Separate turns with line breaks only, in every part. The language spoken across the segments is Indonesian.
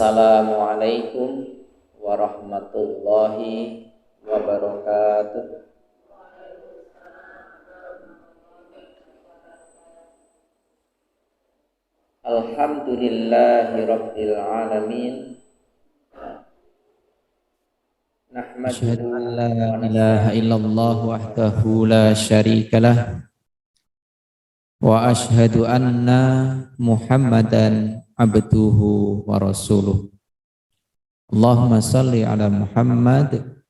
Assalamualaikum warahmatullahi wabarakatuh. Alhamdulillahi rabbil alamin.
Asyhadu an la ilaha illallah wahdahu la syarikalah wa asyhadu anna Muhammadan abduhu wa rasuluh. Allahumma salli ala Muhammad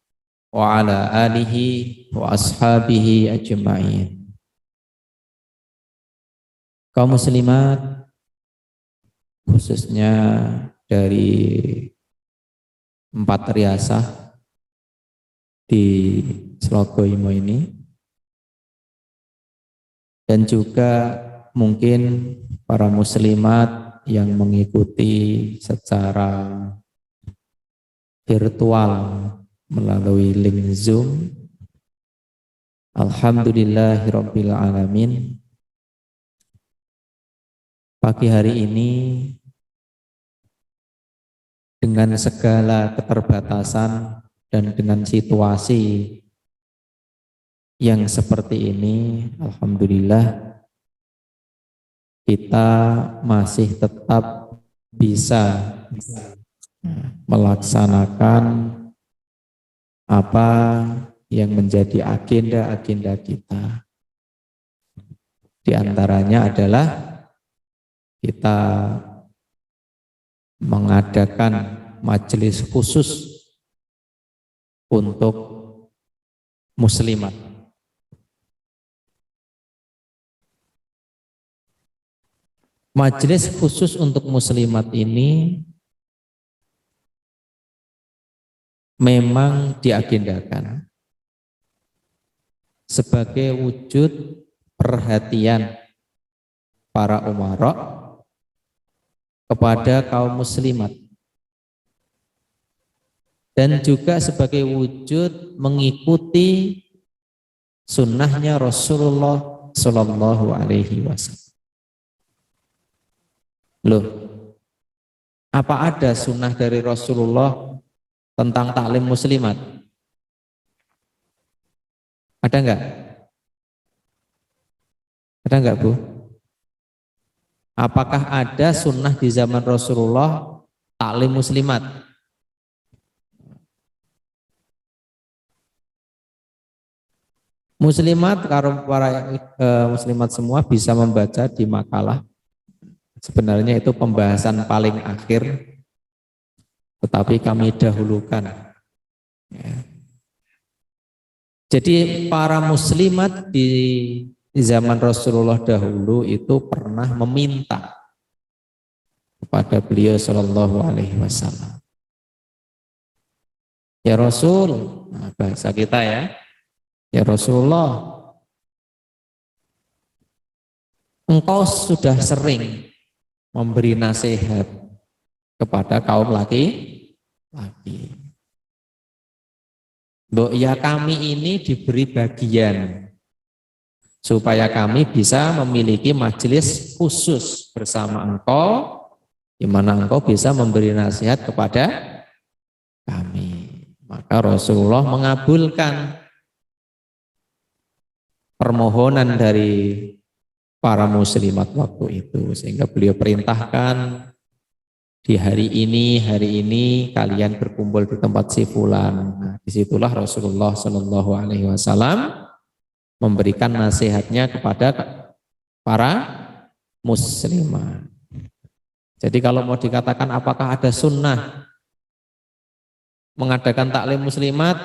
wa ala alihi wa ashabihi ajma'in. Kaum muslimat, khususnya dari 4 riasah di Slogoimo ini, dan juga mungkin para muslimat yang mengikuti secara virtual melalui link Zoom. Alhamdulillahirabbil alamin. Pagi hari ini dengan segala keterbatasan dan dengan situasi yang seperti ini, alhamdulillah kita masih tetap bisa melaksanakan apa yang menjadi agenda-agenda kita. Di antaranya adalah kita mengadakan majelis khusus untuk muslimat. Majelis khusus untuk muslimat ini memang diagendakan sebagai wujud perhatian para umarok kepada kaum muslimat, dan juga sebagai wujud mengikuti sunnahnya Rasulullah Shallallahu Alaihi Wasallam. Loh, apa ada sunnah dari Rasulullah tentang taklim muslimat? Ada enggak? Ada enggak, Bu? Apakah ada sunnah di zaman Rasulullah taklim muslimat? Muslimat, kalau para muslimat semua bisa membaca di makalah. Sebenarnya itu pembahasan paling akhir, tetapi kami dahulukan. Ya. Jadi para muslimat di zaman Rasulullah dahulu itu pernah meminta kepada beliau Shallallahu Alaihi Wasallam, ya Rasul, nah bahasa kita ya Rasulullah, engkau sudah sering memberi nasihat kepada kaum laki-laki. Ya kami ini diberi bagian supaya kami bisa memiliki majelis khusus bersama engkau, di mana engkau bisa memberi nasihat kepada kami. Maka Rasulullah mengabulkan permohonan dari para muslimat waktu itu, sehingga beliau perintahkan di hari ini kalian berkumpul di tempat si fulan. Nah, disitulah Rasulullah Shallallahu Alaihi Wasallam memberikan nasihatnya kepada para muslimat. Jadi kalau mau dikatakan apakah ada sunnah mengadakan taklim muslimat,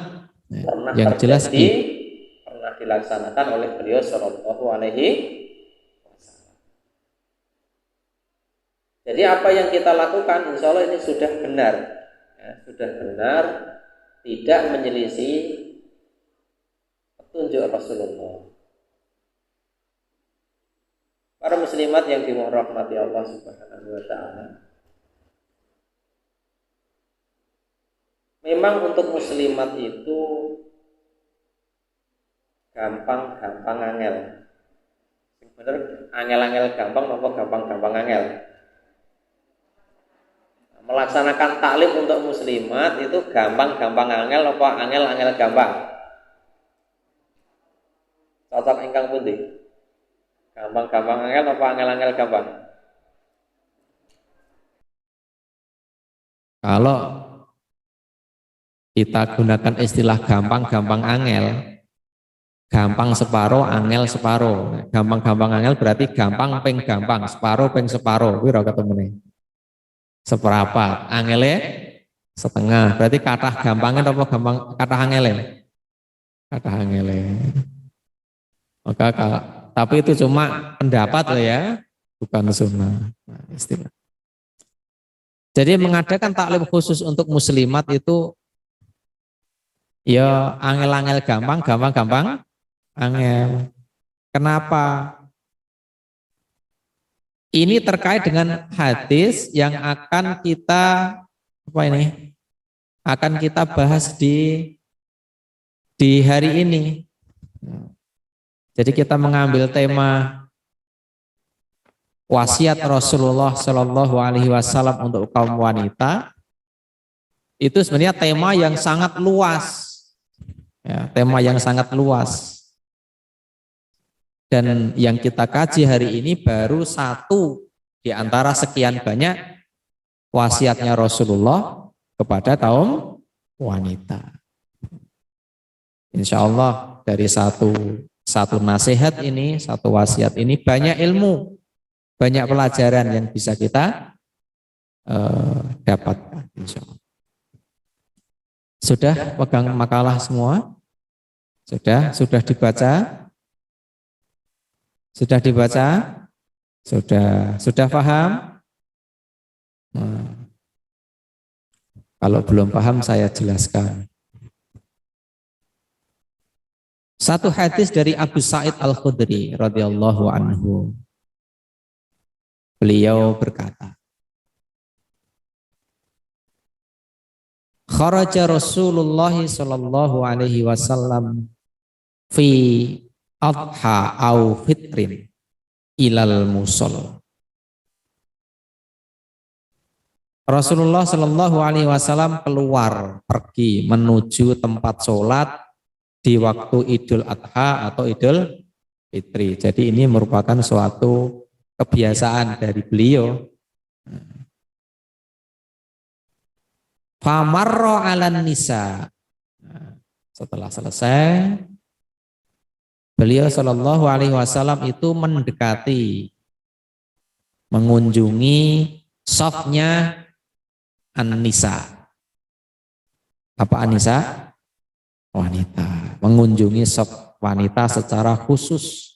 yang jelas
pernah dilaksanakan oleh beliau Shallallahu Alaihi Wasallam. Jadi apa yang kita lakukan, insya Allah ini sudah benar, sudah benar, tidak menyelisih petunjuk Rasulullah. Para muslimat yang dirahmati Allah Subhanahu Wa Taala, memang untuk muslimat itu gampang angel. Bener angel gampang, apa gampang angel? melaksanakan taklim untuk muslimat itu gampang-gampang angel apa angel-angel gampang? Cocok ingkang pundi? Gampang-gampang angel apa angel-angel gampang?
Kalau kita gunakan istilah gampang-gampang angel, gampang separuh, angel separuh. Gampang-gampang angel berarti gampang peng gampang, separuh peng separuh. Wira ketemu nih. Seperapat, angele setengah. Berarti kata gampangnya apa gampang kata angele? Kata angele. Maka tapi itu cuma pendapat loh ya, bukan sunnah. Nah, istilah. Jadi mengadakan taklim khusus untuk muslimat itu ya angel-angel gampang angel. Kenapa? Ini terkait dengan hadis yang akan kita akan kita bahas di hari ini. Jadi kita mengambil tema wasiat Rasulullah Shallallahu Alaihi Wasallam untuk kaum wanita. Itu sebenarnya tema yang sangat luas, ya, tema yang sangat luas. Dan yang kita kaji hari ini baru satu di antara sekian banyak wasiatnya Rasulullah kepada kaum wanita. Insya Allah dari satu nasihat ini, satu wasiat ini banyak ilmu, banyak pelajaran yang bisa kita dapatkan. Insya Allah. Sudah pegang makalah semua? Sudah dibaca? Sudah dibaca? Sudah paham? Nah, kalau belum paham saya jelaskan. Satu hadis dari Abu Sa'id Al-Khudri radhiyallahu anhu. Beliau berkata, kharaja Rasulullah sallallahu alaihi wasallam fi adha au fitrin ilal musol. Rasulullah Shallallahu Alaihi Wasallam keluar pergi menuju tempat sholat di waktu Idul Adha atau Idul Fitri. Jadi ini merupakan suatu kebiasaan dari beliau. Famarro alan nisa. Setelah selesai, beliau Shallallahu Alaihi Wasallam itu mendekati, mengunjungi safnya an-nisa. Apa an-nisa? Wanita. Mengunjungi saf wanita secara khusus.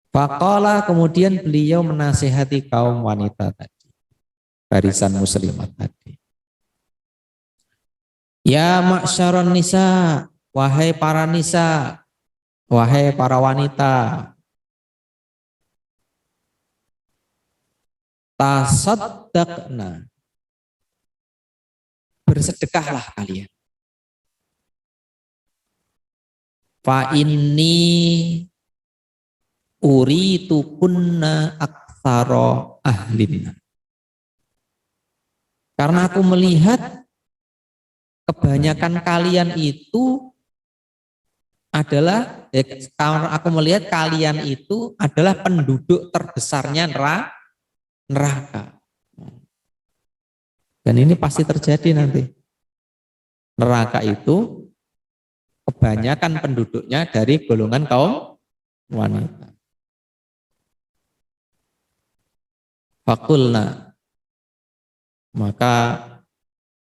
Faqala, kemudian beliau menasihati kaum wanita tadi, barisan muslimat tadi. Ya ma'syaron nisa, wahai para nisa, wahai para wanita, tasaddaqna, bersedekahlah kalian. Fa inni uritu kunna aktsara ahlina. Karena aku melihat kebanyakan kalian itu adalah, karena aku melihat kalian itu adalah penduduk terbesarnya neraka. Dan ini pasti terjadi nanti. Neraka itu kebanyakan penduduknya dari golongan kaum wanita. Fakulna, maka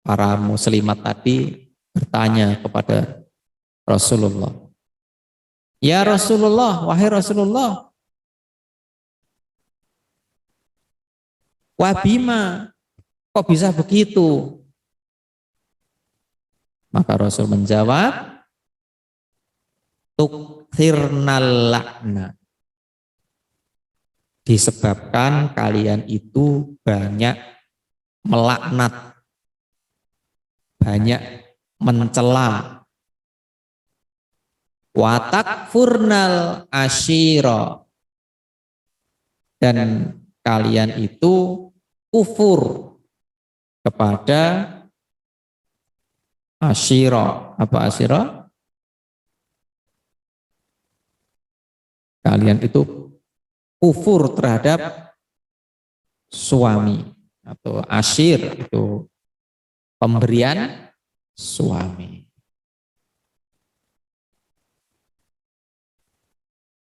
para muslimat tadi bertanya kepada Rasulullah. Ya Rasulullah, wahai Rasulullah, wabima, kok bisa begitu? Maka Rasul menjawab, tukthirnal lakna, disebabkan kalian itu banyak melaknat, banyak mencela. Watak furnal asyira, dan kalian itu kufur, kepada asyira. Apa asyira? Kalian itu kufur terhadap suami, atau asyir itu pemberian suami.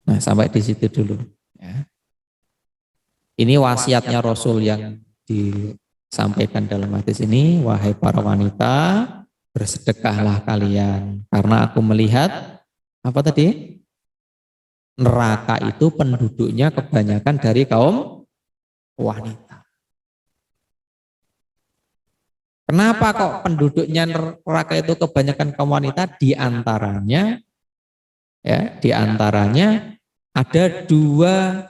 Nah, sampai di situ dulu. Ya. Ini wasiatnya Rasul yang disampaikan dalam hadis ini, wahai para wanita, bersedekahlah kalian, karena aku melihat apa tadi? Neraka itu penduduknya kebanyakan dari kaum wanita. Kenapa kok penduduknya neraka itu kebanyakan kaum wanita? Di antaranya ada dua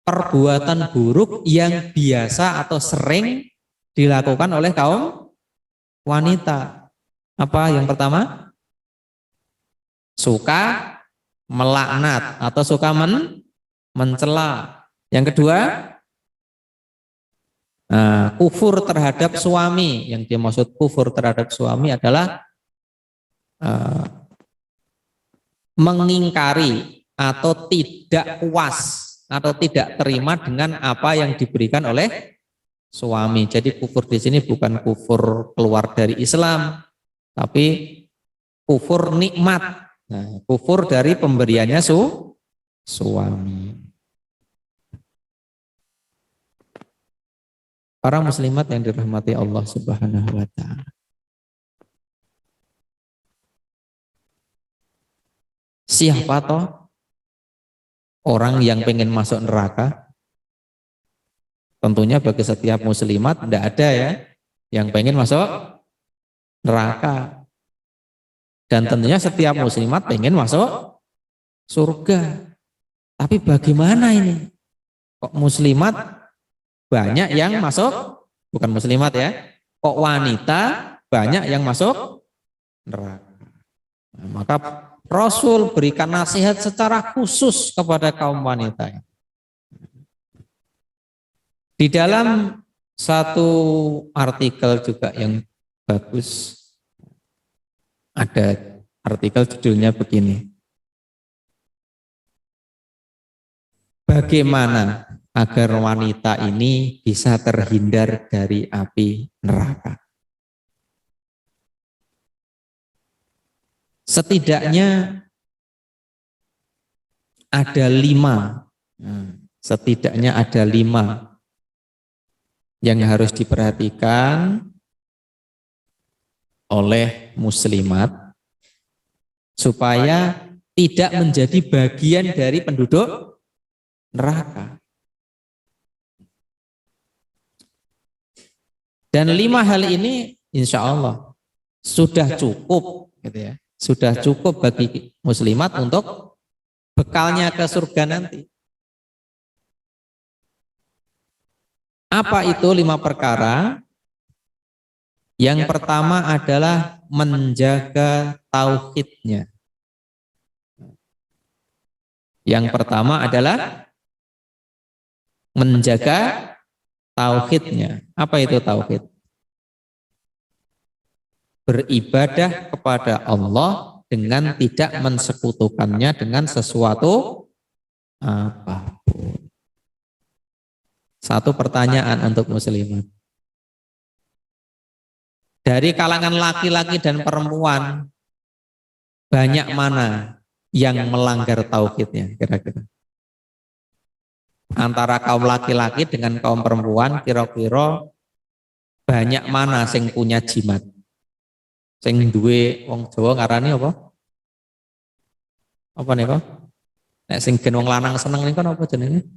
perbuatan buruk yang biasa atau sering dilakukan oleh kaum wanita. Apa yang pertama? Suka melaknat atau suka mencela. Yang kedua, kufur terhadap suami. Yang dimaksud kufur terhadap suami adalah mengingkari atau tidak puas atau tidak terima dengan apa yang diberikan oleh suami. Jadi kufur di sini bukan kufur keluar dari Islam, tapi kufur nikmat. Nah, kufur dari pemberiannya suami. Para muslimat yang dirahmati Allah Subhanahu wa taala. Siapa toh orang yang pengen masuk neraka? Tentunya bagi setiap muslimat tidak ada ya yang pengen masuk neraka. Dan tentunya setiap muslimat pengen masuk surga. Tapi bagaimana ini? Kok muslimat banyak yang masuk, bukan muslimat ya, kok wanita banyak yang masuk neraka. Nah, maka Rasul berikan nasihat secara khusus kepada kaum wanita. Di dalam satu artikel juga yang bagus, ada artikel judulnya begini. Bagaimana agar wanita ini bisa terhindar dari api neraka? Setidaknya ada 5. Setidaknya ada 5 yang harus diperhatikan oleh muslimat supaya tidak menjadi bagian dari penduduk neraka. Dan 5 hal ini insya Allah sudah cukup, gitu ya, sudah cukup bagi muslimat untuk bekalnya ke surga nanti. Apa itu 5 perkara? Yang pertama adalah menjaga tauhidnya. Yang pertama adalah menjaga tauhidnya. Apa itu tauhid? Beribadah kepada Allah dengan tidak mensekutukannya dengan sesuatu apapun. Satu pertanyaan untuk muslimat. Dari kalangan laki-laki dan perempuan, banyak mana yang melanggar tauhidnya kira-kira? Antara kaum laki-laki dengan kaum perempuan, kira-kira banyak mana sing punya jimat? Sing duwe wong Jawa ngarani apa? Apa nih kok? Nek sing gen wong lanang seneng niku apa jenenge?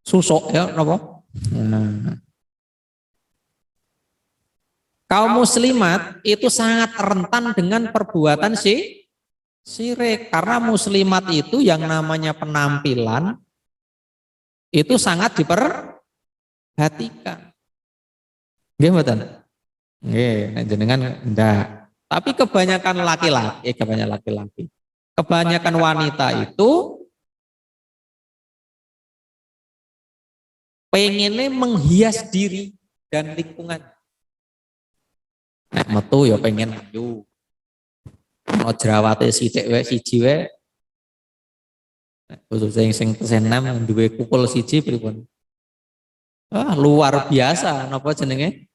Susuk ya napa? Nah. Kaum muslimat itu sangat rentan dengan perbuatan syirik, karena muslimat itu yang namanya penampilan itu sangat diperhatikan. Nggih mboten? Nggih, nek jenengan ndak. Tapi kebanyakan laki-laki, kebanyakan wanita itu pengennya menghias diri dan lingkungan. Nek metu ya pengen ayu. Ono jerawate sithik wae siji wae. Khusus sing tesenem duwe kukul siji pripun. Luar biasa napa jenenge?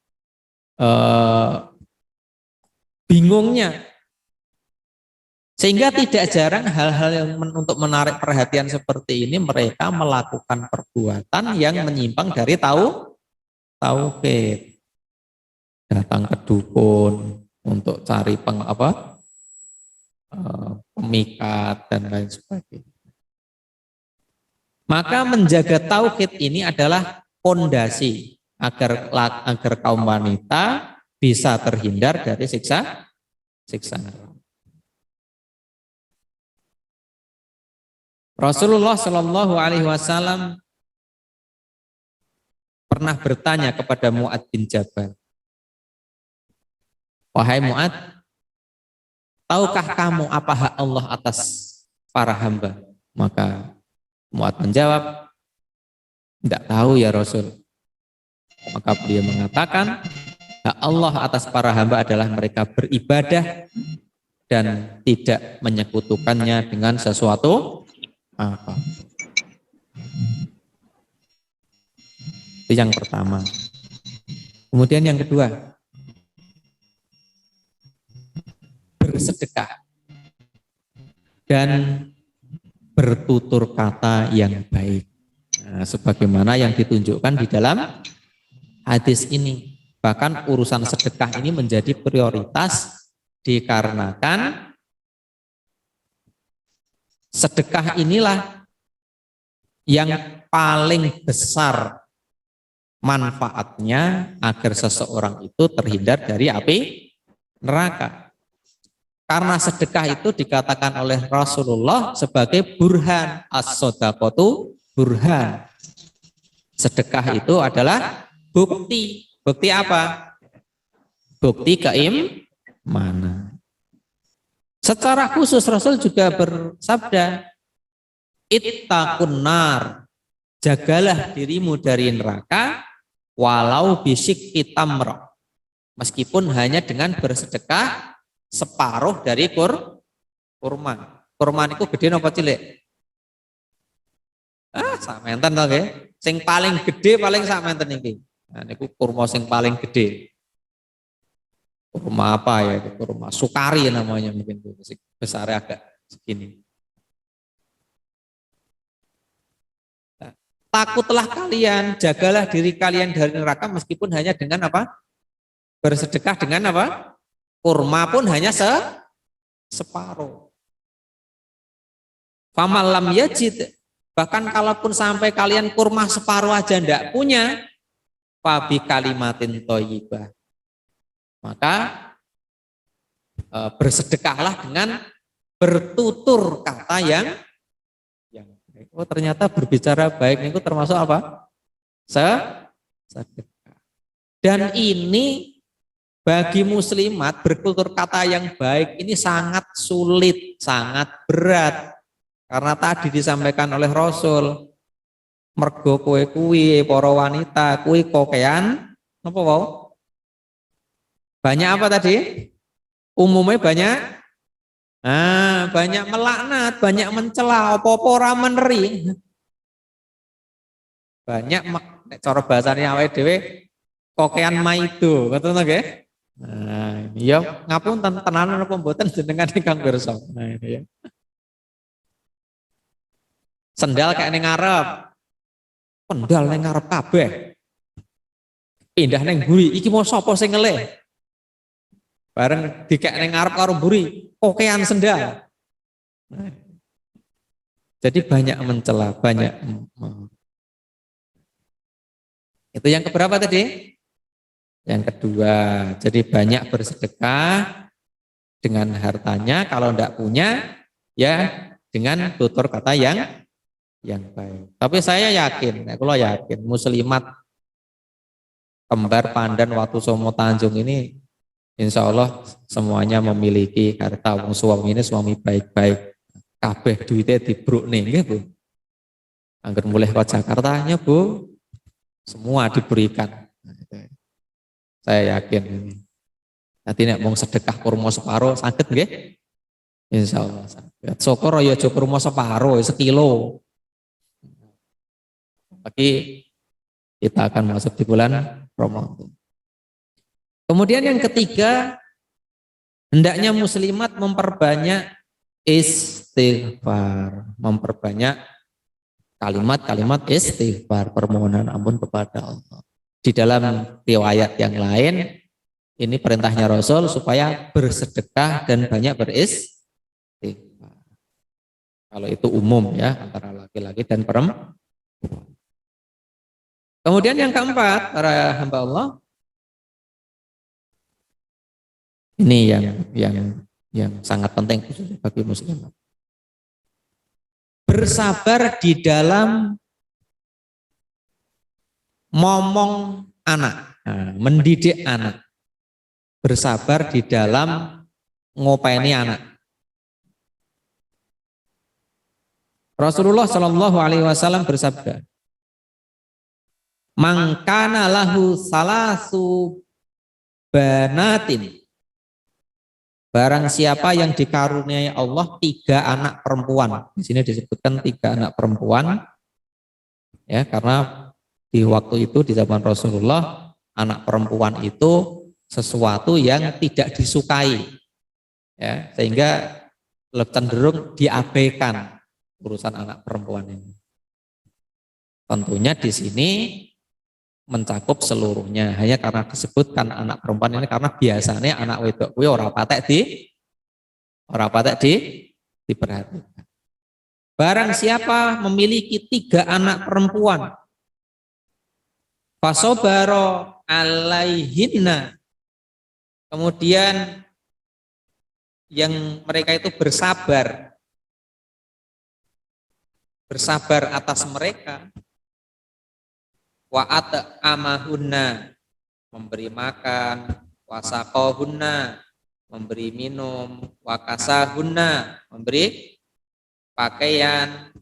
Bingungnya. Sehingga tidak jarang hal-hal yang untuk menarik perhatian seperti ini mereka melakukan perbuatan yang menyimpang dari tauhid. Datang ke dukun untuk cari pemikat dan lain sebagainya. Maka menjaga tauhid ini adalah fondasi agar kaum wanita bisa terhindar dari siksa neraka. Rasulullah Shallallahu Alaihi Wasallam pernah bertanya kepada Mu'adz bin Jabal, wahai Mu'adz, tahukah kamu apa hak Allah atas para hamba? Maka Mu'adz menjawab, tidak tahu ya Rasul. Maka beliau mengatakan, hak Allah atas para hamba adalah mereka beribadah dan tidak menyekutukannya dengan sesuatu apa. Itu yang pertama. Kemudian yang kedua, bersedekah dan bertutur kata yang baik. Nah, sebagaimana yang ditunjukkan di dalam hadis ini. Bahkan urusan sedekah ini menjadi prioritas dikarenakan sedekah inilah yang paling besar manfaatnya agar seseorang itu terhindar dari api neraka. Karena sedekah itu dikatakan oleh Rasulullah sebagai burhan, as-sodaqatu burhan. Sedekah itu adalah bukti. Bukti apa? Bukti keimanan. Secara khusus Rasul juga bersabda, ittaqun nar, jagalah dirimu dari neraka walau bisyikki tamra, meskipun hanya dengan bersedekah separuh dari kurma. Kurma itu gede napa cilik? Samenten to nggih. Sing paling gede paling samenten iki. Nah niku kurma sing paling gede. Kurma apa ya? Kurma sukari namanya mungkin besarnya agak segini. Nah, takutlah kalian, jagalah diri kalian dari neraka meskipun hanya dengan apa? Bersedekah dengan apa? Kurma pun hanya separuh. Famalam yajid, bahkan kalaupun sampai kalian kurma separuh aja ndak punya, fabi kalimatin thayyibah, maka bersedekahlah dengan bertutur kata yang baik. Oh ternyata berbicara baik itu termasuk apa? Sedekah. Dan ini bagi muslimat bertutur kata yang baik ini sangat sulit, sangat berat. Karena tadi disampaikan oleh Rasul, mergo kowe kuwi para wanita kuwi kokean napa wae? Banyak apa tadi? Umumnya banyak banyak melaknat, banyak mencela, apa-apa ora meneri. Banyak cara bahasane awake dhewe kokean maido, ngoten to nggih? Nah, iya ngapunten tenanan apa mboten jenengan ingkang pirsa. Nah, ini ya. Sendal kayak ning ngarep. Pendal ning ngarep kabeh. Pindah ning mburi, iki mau sapa sing ngelih? Bareng dikek ning ngarep karo mburi, kokean sendal. Nah, jadi banyak mencela, banyak. Itu yang keberapa tadi? Yang kedua, jadi banyak bersedekah dengan hartanya, kalau tidak punya, ya dengan tutur kata yang baik. Tapi saya yakin, kalau yakin muslimat kembar Pandan Watusomo Tanjung ini, insya Allah semuanya memiliki harta. Wong suami ini suami baik-baik, kabeh duitnya dibruk nih, Bu. Angger mulai ke Jakartanya, Bu. semua diberikan. Saya yakin ini. Nanti nek mau sedekah kurma separuh sakit nggih? Insya Allah sakit. Syukur ya aja kurma separuh, sekilo. Lagi kita akan masuk di bulan Ramadan. Kemudian yang ketiga, hendaknya muslimat memperbanyak istighfar, memperbanyak kalimat-kalimat istighfar, permohonan ampun kepada Allah. Di dalam riwayat yang lain, ini perintahnya Rasul supaya bersedekah dan banyak beristighfar. Kalau itu umum ya, antara laki-laki dan perempuan. Kemudian yang keempat, para hamba Allah, ini yang sangat penting bagi muslim. Bersabar di dalam momong anak, mendidik anak. Bersabar di dalam ngopeni anak. Rasulullah Shallallahu Alaihi Wasallam bersabda, "Mangkana lahu salasu banatin." Barang siapa yang dikaruniai Allah 3 anak perempuan. Di sini disebutkan 3 anak perempuan, ya karena di waktu itu di zaman Rasulullah anak perempuan itu sesuatu yang tidak disukai, ya sehingga cenderung diabaikan urusan anak perempuan ini. Tentunya di sini mencakup seluruhnya, hanya karena disebutkan anak perempuan ini karena biasanya anak wedok kuwi ora patek diperhatikan. Barang siapa memiliki 3 anak perempuan, fasobaro alaihinna, kemudian yang mereka itu bersabar atas mereka, wa at'amahunna, memberi makan, wasaqahunna, memberi minum, wakasahunna, memberi pakaian,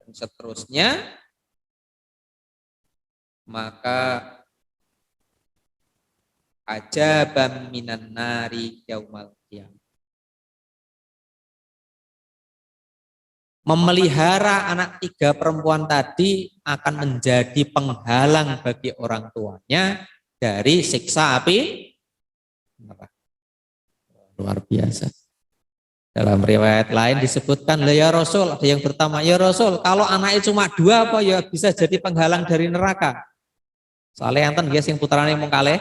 dan seterusnya, maka ajaban minan nari yaumal qiyamah. Memelihara anak 3 perempuan tadi akan menjadi penghalang bagi orang tuanya dari siksa api neraka. Luar biasa. Dalam riwayat lain disebutkan, ya Rasul, ada yang bertanya, ya Rasul, kalau anaknya cuma 2 apa ya bisa jadi penghalang dari neraka? Soalnya enten nggih sing putrane mung kalih.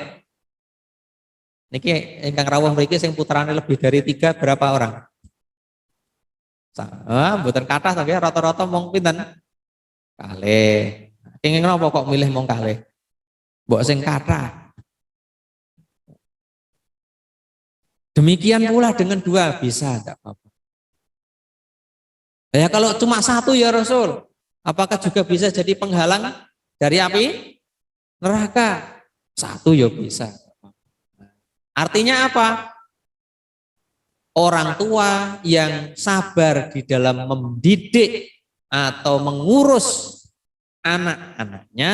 Niki ingkang rawuh mriki sing putrane lebih dari 3 berapa orang? Mboten kathah tapi rata-rata mung pinten? Kalih. Kenging napa kok milih mung kalih? Mbok sing kathah. Demikian pula dengan 2 bisa enggak apa-apa. Ya kalau cuma 1 ya Rasul, apakah juga bisa jadi penghalang dari api neraka? 1 ya bisa. Artinya apa? Orang tua yang sabar di dalam mendidik atau mengurus anak-anaknya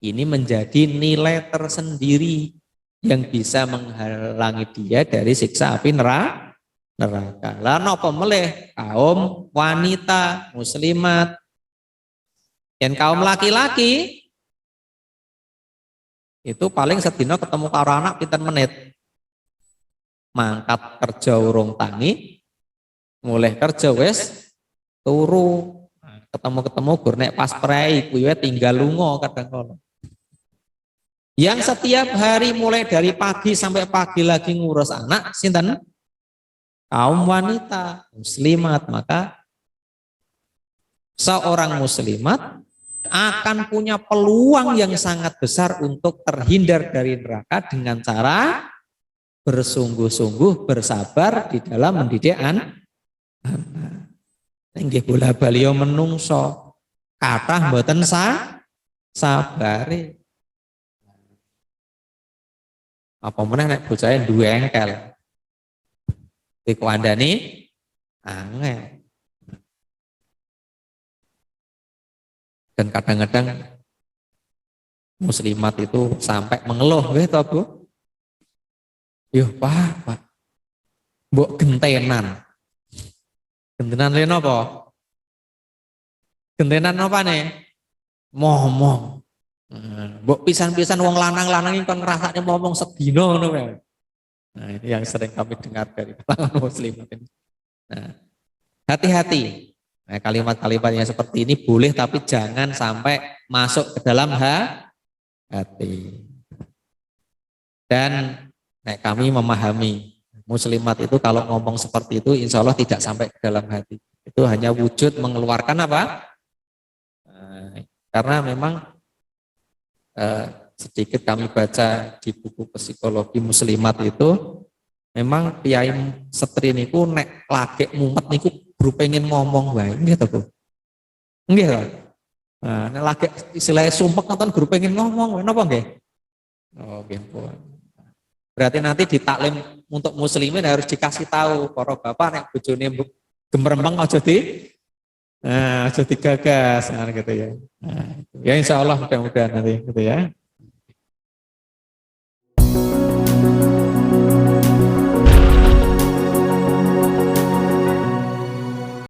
ini menjadi nilai tersendiri yang bisa menghalangi dia dari siksa api neraka. Lah napa melih kaum wanita muslimat yang kaum laki-laki itu paling sedina ketemu karo anak pinten menit. Mangkat kerja urung tangi, mulai kerja wes turu, ketemu gur nek pas prei kuwi tinggal lunga kadang kala. Yang setiap hari mulai dari pagi sampai pagi lagi ngurus anak sinten? Kaum wanita muslimat. Maka seorang muslimat akan punya peluang yang sangat besar untuk terhindar dari neraka dengan cara bersungguh-sungguh bersabar di dalam mendidik anak. Nggih bola bali menungso kathah mboten sabare. Apa meneh nek bocahe duwe engkel. Iku andani angel. Dan kadang-kadang muslimat itu sampai mengeluh, gitu Bu. Yo Pak, mbok gentenan. Gentenan lain apa? Gentenan apa nih? Momong. Mbok pisan-pisan wong lanang-lanang ini kan ngerasanya ngomong sedino ngono kae. Nah, ini yang sering kami dengar dari kalangan muslimat ini. Nah, hati-hati. Nah, kalimat-kalimat yang seperti ini boleh tapi jangan sampai masuk ke dalam hati. Dan kami memahami muslimat itu kalau ngomong seperti itu insya Allah tidak sampai ke dalam hati. Itu hanya wujud mengeluarkan apa? Karena memang sedikit kami baca di buku psikologi muslimat itu memang kiai setri niku nek lagi mumet niku guru pengen ngomong wae nggih to Bu. Nggih to. Nah, nek lagi istilahnya sumpek nonton guru pengen ngomong wae napa nggih? Oh nggih Bu. Berarti nanti di taklim untuk muslimin harus dikasih tahu para bapak nek bojone gemerembeng aja aja digagas gitu ya. Nah, ya insya Allah mudah-mudahan nanti gitu ya.